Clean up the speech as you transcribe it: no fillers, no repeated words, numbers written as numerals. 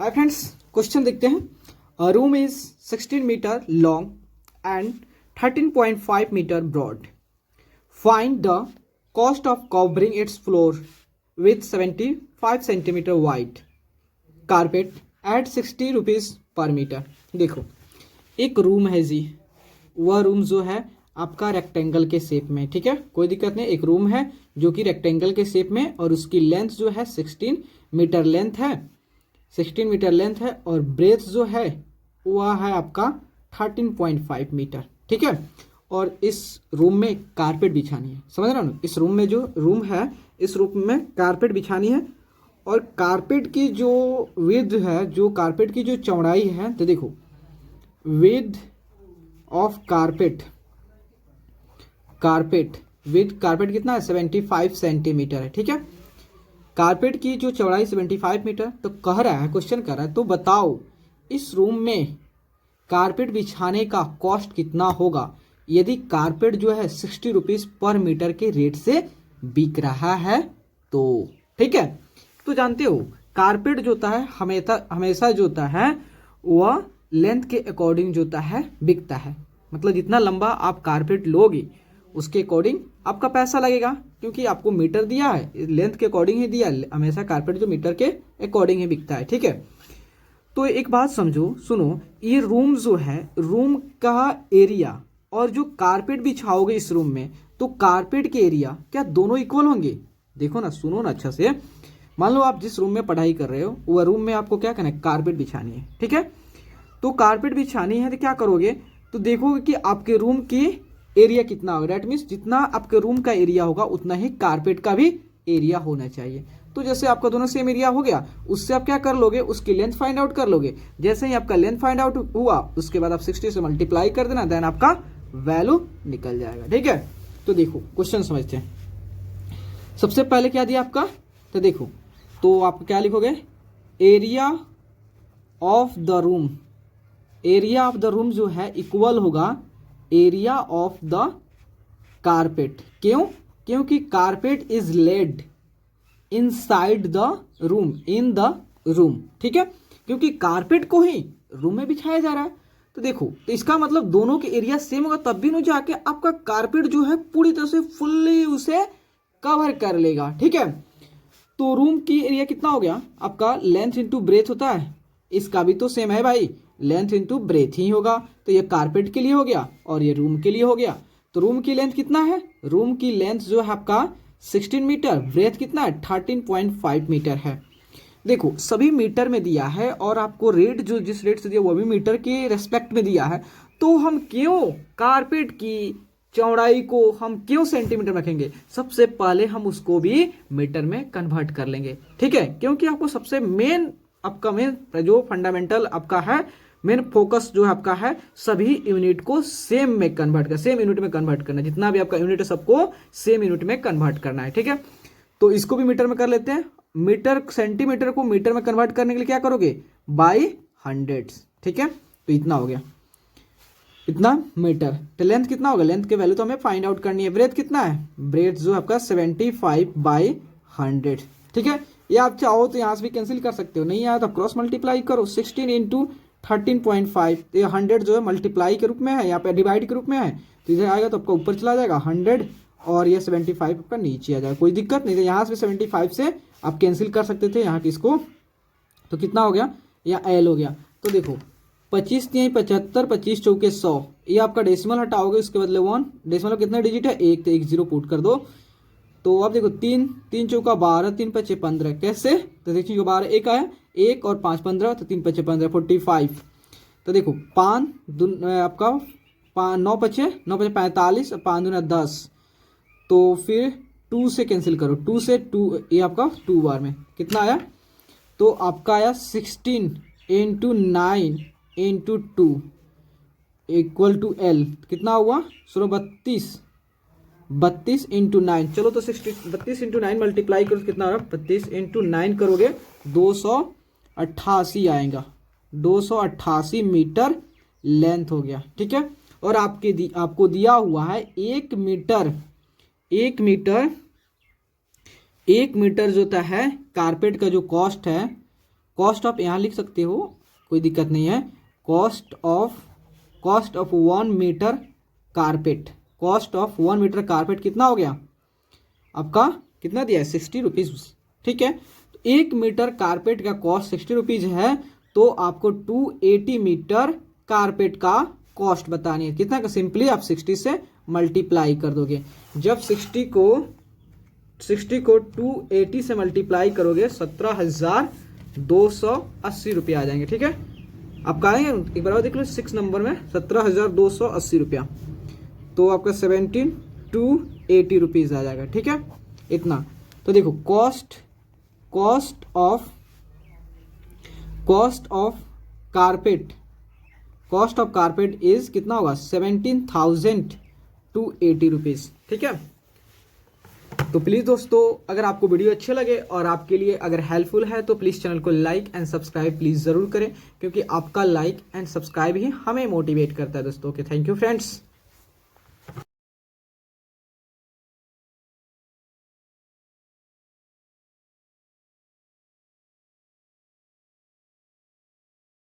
Hi friends, question देखते हैं। A room is 16 meter long and 13.5 meter broad. Find the cost of covering its floor with 75 centimeter wide carpet at 60 rupees per meter. देखो, एक room है जी। वह room जो है आपका rectangle के शेप में, ठीक है, कोई दिक्कत नहीं। एक रूम है जो कि रेक्टेंगल के शेप में और उसकी लेंथ जो है 16 मीटर लेंथ है, 16 मीटर लेंथ है और ब्रेथ जो है वह है आपका 13.5 मीटर, ठीक है। और इस रूम में कारपेट बिछानी है, समझ रहे हो ना। इस रूम में जो रूम है, इस रूम में कारपेट बिछानी है और कारपेट की जो विड्थ है, जो कारपेट की जो चौड़ाई है, तो देखो width of carpet width carpet कितना है 75 सेंटीमीटर है, ठीक है। कारपेट की जो चौड़ाई 75 मीटर, तो कह रहा है, क्वेश्चन कर रहा है, तो बताओ इस रूम में कारपेट बिछाने का कॉस्ट कितना होगा यदि कारपेट जो है 60 रुपीज़ पर मीटर के रेट से बिक रहा है तो, ठीक है। तो जानते हो कारपेट जो होता है हमेशा जो होता है वह लेंथ के अकॉर्डिंग जो होता है बिकता है। मतलब जितना लंबा आप कारपेट लोगे उसके अकॉर्डिंग आपका पैसा लगेगा, क्योंकि आपको मीटर दिया है, लेंथ के अकॉर्डिंग ही दिया है। हमेशा कारपेट जो मीटर के अकॉर्डिंग ही बिकता है, ठीक है। तो एक बात समझो, सुनो, ये रूम जो है, रूम का एरिया और जो कारपेट बिछाओगे इस रूम में, तो कारपेट के एरिया क्या दोनों इक्वल होंगे? देखो ना, सुनो ना अच्छा से। मान लो आप जिस रूम में पढ़ाई कर रहे हो वह रूम में आपको क्या करना है, कारपेट बिछानी है, ठीक है। तो कारपेट बिछानी है तो क्या करोगे, तो देखोगे कि आपके रूम की एरिया कितना होगा। दैट मीन्स जितना आपके रूम का एरिया होगा उतना ही कारपेट का भी एरिया होना चाहिए। तो जैसे आपका दोनों सेम एरिया हो गया, उससे आप क्या कर लोगे, उसकी लेंथ फाइंड आउट कर लोगे। जैसे ही आपका लेंथ फाइंड आउट हुआ उसके बाद आप 60 से मल्टीप्लाई कर देना, देन आपका वैल्यू निकल जाएगा, ठीक है। तो देखो क्वेश्चन समझते हैं। सबसे पहले क्या दिया आपका, तो देखो, तो आप क्या लिखोगे, area of the room. Area of the room जो है इक्वल होगा एरिया ऑफ द कारपेट। क्यों? क्योंकि carpet is laid inside the room, in the room, ठीक है। क्योंकि कारपेट को ही रूम में बिछाया जा रहा है। तो देखो, तो इसका मतलब दोनों के एरिया सेम होगा, तब भी न जाके आपका कारपेट जो है पूरी तरह से फुल्ली उसे कवर कर लेगा, ठीक है। तो रूम की एरिया कितना हो गया आपका, लेंथ इंटू ब्रेथ होता है, इसका भी तो सेम है भाई, लेंथ इंटू ब्रेथ ही होगा। तो ये कारपेट के लिए हो गया और ये रूम के लिए हो गया। तो रूम की लेंथ कितना है, रूम की लेंथ जो है आपका 16 मीटर, ब्रेथ कितना है 13.5 मीटर है। देखो सभी मीटर में दिया है और आपको रेट जो जिस रेट से दिया वो भी मीटर के रेस्पेक्ट में दिया है। तो हम क्यों कारपेट की चौड़ाई को हम क्यों सेंटीमीटर में रखेंगे, सबसे पहले हम उसको भी मीटर में कन्वर्ट कर लेंगे, ठीक है। क्योंकि आपको सबसे मेन आपका मेन जो फंडामेंटल आपका है, मेन फोकस जो है आपका है, सभी यूनिट को सेम में कन्वर्ट कर, सेम यूनिट में कन्वर्ट करना। जितना भी आपका यूनिट है सबको सेम यूनिट में कन्वर्ट करना है, ठीक है। तो इसको भी मीटर में कर लेते हैं। मीटर सेंटीमीटर को मीटर में कन्वर्ट करने के लिए क्या करोगे, बाई 100, ठीक है। तो इतना हो गया, इतना मीटर। तो लेंथ कितना होगा, लेंथ के वैल्यू तो हमें फाइंड आउट करनी है। ब्रेथ कितना है, ब्रेथ जो आपका 75/100, ठीक है। ये आप चाहो तो यहाँ से भी कैंसिल कर सकते हो, नहीं आया तो क्रॉस मल्टीप्लाई करो, 16 इंटू 13.5, ये 100 जो है मल्टीप्लाई के रूप में है, यहाँ पे डिवाइड के रूप में है, तो इधर आएगा तो आपका ऊपर चला जाएगा 100 और ये 75 आपका नीचे आ जाएगा, कोई दिक्कत नहीं। तो यहाँ से 75 से आप कैंसिल कर सकते थे यहाँ किसको, तो कितना हो गया, यहाँ एल हो गया। तो देखो 25 3 75, 25 चौके 100, ये आपका डेसिमल हटाओगे उसके बदले 1, डेसिमल कितना डिजिट है, एक, तो 1 0 पुट कर दो। तो अब देखो 3 3 चौका 12, 3 5 15, कैसे, तो देखिए 12 एक आया, 1 और 5 15, तो 3 5 15 45। तो देखो 5 आपका 9 5 45 और 5 दूना 10, तो फिर 2 से कैंसिल करो, 2 से 2, ये आपका 2 बार में कितना आया, तो आपका आया 16 into 9 into 2 equal to L, कितना हुआ, सुनो 32 इंटू 9, चलो तो 32 इंटू 9 मल्टीप्लाई करो कितना होगा, 32 इंटू 9 करोगे 288 आएगा, 288 मीटर लेंथ हो गया, ठीक है। और आपको दिया हुआ है 1 मीटर जो होता है कारपेट का जो कॉस्ट है कॉस्ट ऑफ यहाँ लिख सकते हो, कोई दिक्कत नहीं है। Cost of 1 meter carpet, cost of 1 meter carpet कितना हो गया आपका, कितना दिया है 60 रुपीज़, ठीक है। तो 1 मीटर कारपेट का कॉस्ट 60 रुपीज़ है, तो आपको 280 मीटर कारपेट का कॉस्ट बतानी है। कितना का, सिंपली आप 60 से मल्टीप्लाई कर दोगे। जब 60 को 280 से मल्टीप्लाई करोगे 17,280 रुपया आ जाएंगे, ठीक है। आपका आएंगे, एक बार देख लो 6 नंबर में 17,280 रुपया, तो आपका 17,280 रुपीज़ आ जाएगा, ठीक है, इतना। तो देखो कॉस्ट ऑफ कारपेट इज कितना होगा 17,280 रुपीज़, ठीक है। तो प्लीज़ दोस्तों, अगर आपको वीडियो अच्छे लगे और आपके लिए अगर हेल्पफुल है तो प्लीज़ चैनल को लाइक एंड सब्सक्राइब प्लीज़ ज़रूर करें, क्योंकि आपका लाइक एंड सब्सक्राइब ही हमें मोटिवेट करता है दोस्तों। Okay, thank you friends.